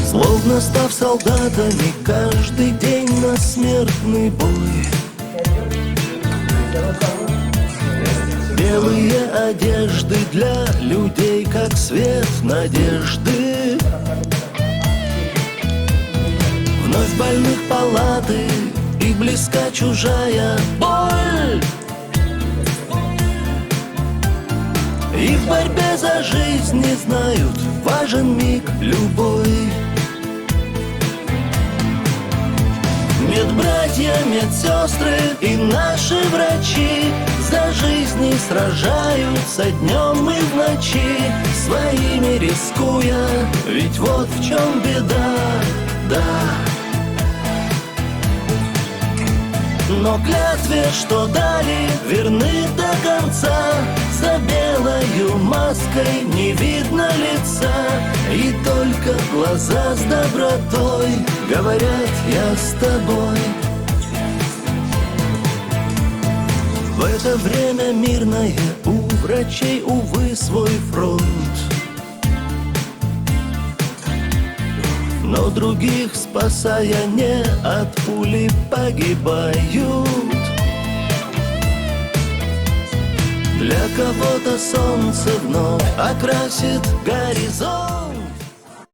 Словно став солдатами, каждый день на смертный бой. Белые одежды для людей, как свет надежды. Вновь больных палаты, и близка чужая боль. И в борьбе за жизнь не знают, важен миг любой. Медбратья, медсестры и наши врачи за жизни сражаются днем и в ночи, своими рискуя, ведь вот в чем беда, да. Но клятве, что дали, верны до конца. За белою маской не видно лица, и только глаза с добротой говорят: я с тобой. В это время мирное у врачей, увы, свой фронт. Но других, спасая, не от пули погибают. Для кого-то солнце вновь окрасит горизонт.